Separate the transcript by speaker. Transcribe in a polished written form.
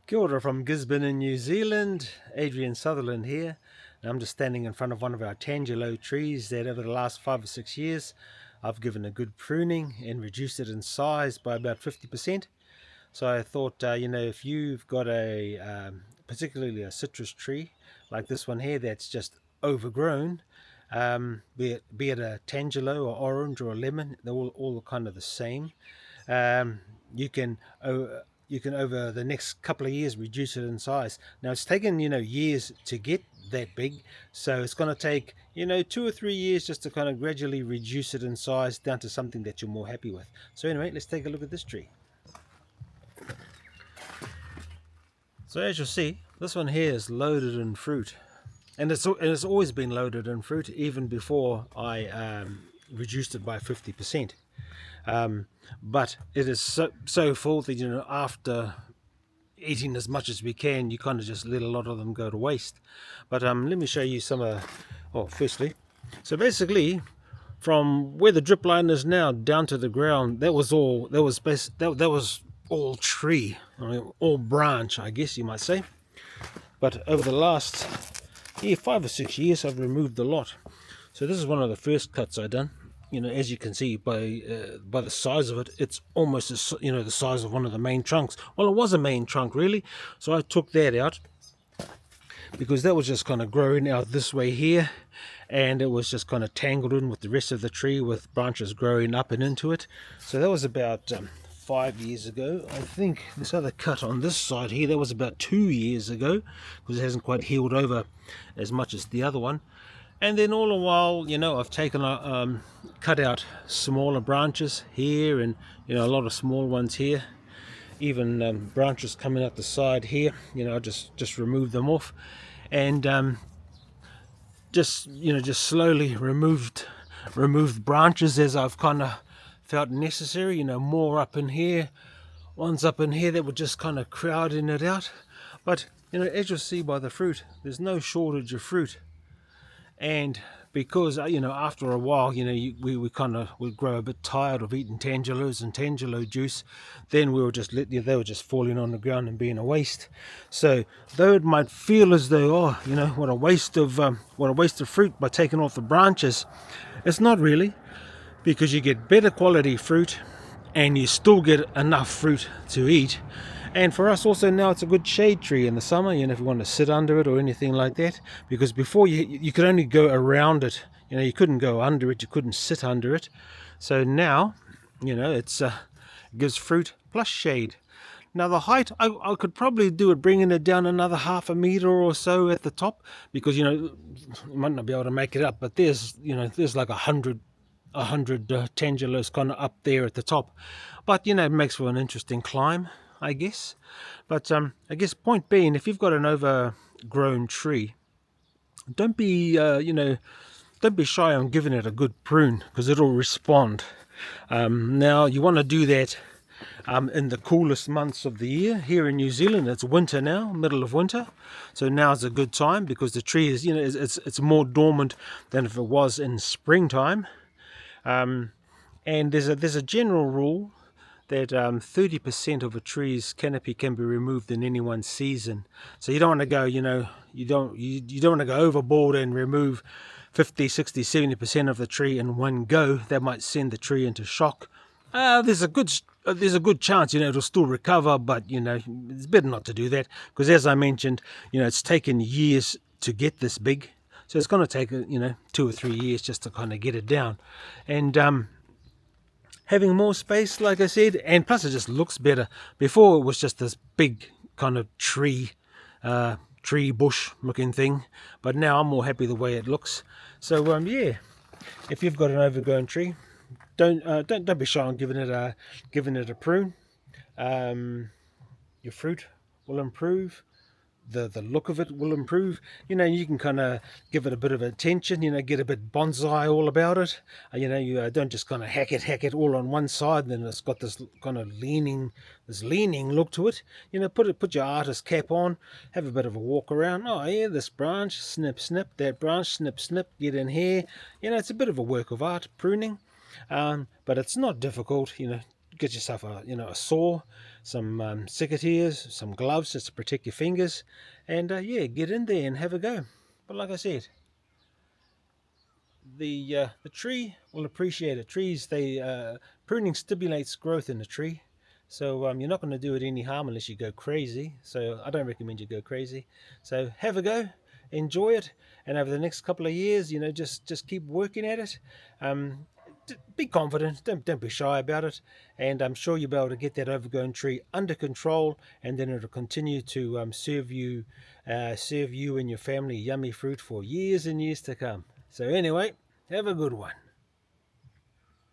Speaker 1: Kia ora from Gisborne in New Zealand. Adrian Sutherland here. And I'm just standing in front of one of our Tangelo trees that over the last 5 or 6 years I've given a good pruning and reduced it in size by about 50%. So I thought, if you've got particularly a citrus tree like this one here that's just overgrown, be it a Tangelo or orange or a lemon, they're all kind of the same. um, you can you can over the next couple of years reduce it in size. Now it's taken years to get that big, so it's going to take 2 or 3 years just to kind of gradually reduce it in size down to something that you're more happy with. So anyway, let's take a look at this tree. So as you'll see, this one here is loaded in fruit, and it's always been loaded in fruit even before I reduced it by 50%. But it is so full that after eating as much as we can, you kind of just let a lot of them go to waste. But let me show you some firstly, so basically from where the drip line is now down to the ground, that was all tree, all branch, I guess you might say. But over the last 5 or 6 years I've removed a lot. So this is one of the first cuts I done. As you can see by the size of it, it's almost the size of one of the main trunks. Well, it was a main trunk really, so I took that out because that was just kind of growing out this way here, and it was just kind of tangled in with the rest of the tree with branches growing up and into it. So that was about 5 years ago. I think this other cut on this side here, that was about 2 years ago, because it hasn't quite healed over as much as the other one. And then all the while, I've taken cut out smaller branches here, and a lot of small ones here, even branches coming out the side here. I just remove them off, and just slowly removed branches as I've kind of felt necessary. More up in here, ones up in here that were just kind of crowding it out. But as you'll see by the fruit, there's no shortage of fruit. And because after a while we kind of would grow a bit tired of eating tangelos and tangelo juice, then we were just they were just falling on the ground and being a waste. So though it might feel as though what a waste of fruit by taking off the branches, it's not really, because you get better quality fruit and you still get enough fruit to eat. And for us also now, it's a good shade tree in the summer, if you want to sit under it or anything like that. Because before you could only go around it, you couldn't go under it, you couldn't sit under it. So now, it gives fruit plus shade. Now the height, I could probably do it bringing it down another half a meter or so at the top, because you might not be able to make it up, but there's like 100 tangelos kind of up there at the top. But it makes for an interesting climb, I guess. But I guess point being, if you've got an overgrown tree, don't be shy on giving it a good prune, because it'll respond. Now you want to do that in the coolest months of the year. Here in New Zealand, it's winter now, middle of winter, so now's a good time, because the tree is it's more dormant than if it was in springtime. And there's a general rule that 30% of a tree's canopy can be removed in any one season. So you don't want to go, you don't want to go overboard and remove 50, 60, 70% of the tree in one go. That might send the tree into shock. There's a good chance it'll still recover, but it's better not to do that, because as I mentioned, it's taken years to get this big. So it's going to take 2 or 3 years just to kind of get it down. And having more space, like I said, and plus it just looks better. Before it was just this big kind of tree bush looking thing, but now I'm more happy the way it looks. So yeah, if you've got an overgrown tree, don't be shy on giving it a prune. Your fruit will improve. The look of it will improve. You can kind of give it a bit of attention, get a bit bonsai all about it. You don't just kind of hack it all on one side, and then it's got this kind of leaning look to it. Put your artist cap on, have a bit of a walk around. Oh yeah, this branch, snip, that branch, snip, get in here. It's a bit of a work of art, pruning. But it's not difficult. get yourself a saw, some secateurs, some gloves just to protect your fingers, and yeah, get in there and have a go. But like I said, the tree will appreciate it. Trees, they pruning stimulates growth in the tree, so you're not going to do it any harm unless you go crazy. So I don't recommend you go crazy. So have a go, enjoy it, and over the next couple of years, just keep working at it. Be confident, don't be shy about it, and I'm sure you'll be able to get that overgrown tree under control, and then it'll continue to serve you and your family yummy fruit for years and years to come. So anyway, have a good one.